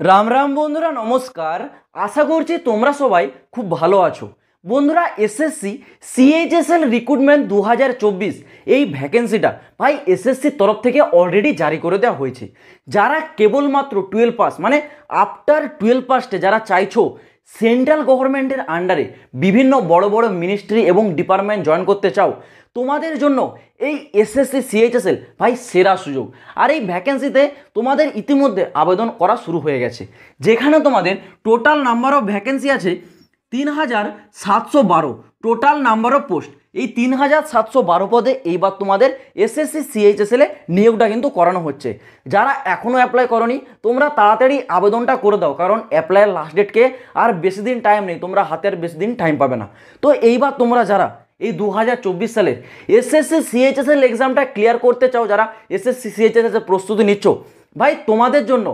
রাম রাম বন্ধুরা, নমস্কার। আশা করছি তোমরা সবাই খুব ভালো আছো। বন্ধুরা, এসএসসি সিএইচএসএল রিক্রুটমেন্ট 2024 এই ভ্যাকেন্সিটা ভাই এসএসসির তরফ থেকে অলরেডি জারি করে দেওয়া হয়েছে। যারা কেবলমাত্র 12 পাস মানে আফটার 12 পাসে যারা চাইছো সেন্ট্রাল গভর্নমেন্টের আন্ডারে বিভিন্ন বড় বড় মিনিস্ট্রি এবং ডিপার্টমেন্ট জয়েন করতে চাও, তোমাদের জন্য এই এসএসসি সিএইচএসএল ভাই সেরা সুযোগ। আর এই ভ্যাকেন্সিতে তোমাদের ইতিমধ্যে আবেদন করা শুরু হয়ে গেছে, যেখানে তোমাদের টোটাল নাম্বার অফ ভ্যাকেন্সি আছে 3712। টোটাল নাম্বার অফ পোস্ট এই 3712 পদে এইবার তোমাদের এসএসসি সিএইচএসএল এ নিয়োগটা কিন্তু করানো হচ্ছে। যারা এখনও অ্যাপ্লাই করনি তোমরা তাড়াতাড়ি আবেদনটা করে দাও, কারণ অ্যাপ্লাইয়ের লাস্ট ডেটকে আর বেশি দিন টাইম নেই, তোমরা হাতে আর বেশি দিন টাইম পাবে না। তো এইবার তোমরা যারা এই 2024 সালের এসএসসি সিএইচএসএল এক্সামটা ক্লিয়ার করতে চাও, যারা এসএসসি সিএইচএসএল প্রস্তুতি নিচ্ছ, ভাই তোমাদের জন্য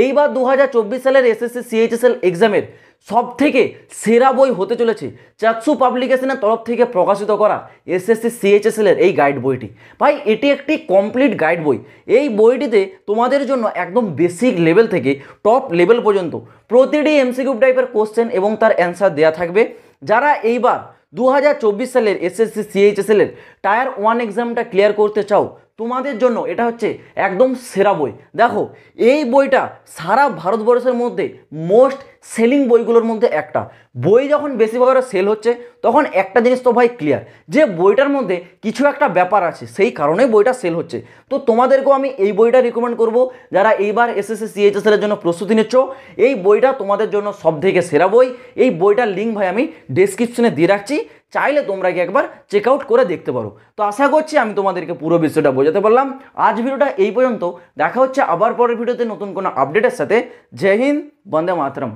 এইবার 2024 সালের এসএসসি সিএইচএসএল এক্সামের সব থেকে সেরা বই হতে চলেছে চাকসু পাবলিকেশনের তরফ থেকে প্রকাশিত করা এসএসসি সিএইচএসএল এর এই গাইড বইটি। ভাই এটি একটি কমপ্লিট গাইড বই। এই বইটিতে তোমাদের জন্য একদম বেসিক লেভেল থেকে টপ লেভেল পর্যন্ত প্রতিটি এমসিকিউ টাইপের কোশ্চেন এবং তার অ্যান্সার দেওয়া থাকবে। যারা এইবার 2024 সালের এসএসসি সিএইচএসএল এর টায়ার 1 এক্সামটা ক্লিয়ার করতে চাও, তোমাদের জন্য এটা হচ্ছে একদম সেরা বই। দেখো, এই বইটা সারা ভারতবর্ষের মধ্যে মোস্ট সেলিং বইগুলোর মধ্যে একটা। বই যখন বেশিরভাগ সেল হচ্ছে তখন একটা জিনিস তো ভাই ক্লিয়ার, যে বইটার মধ্যে কিছু একটা ব্যাপার আছে, সেই কারণেই বইটা সেল হচ্ছে। তো তোমাদেরকেও আমি এই বইটা রিকমেন্ড করব, যারা এইবার এসএসসি সিএইচএসএল এর জন্য প্রস্তুতি নিচ্ছ, এই বইটা তোমাদের জন্য সব থেকে সেরা বই। এই বইটার লিঙ্ক ভাই আমি ডেসক্রিপশনে দিয়ে রাখছি, চাইলে তোমরা কি একবার চেক আউট করে দেখতে পারো। তো আশা করছি আমি তোমাদেরকে পুরো বিষয়টা বোঝাতে পারলাম। আজ ভিডিওটা এই পর্যন্ত, দেখা হচ্ছে আবার পরের ভিডিওতে নতুন কোনো আপডেটের সাথে। জয় হিন্দ, বন্দে মাতরম।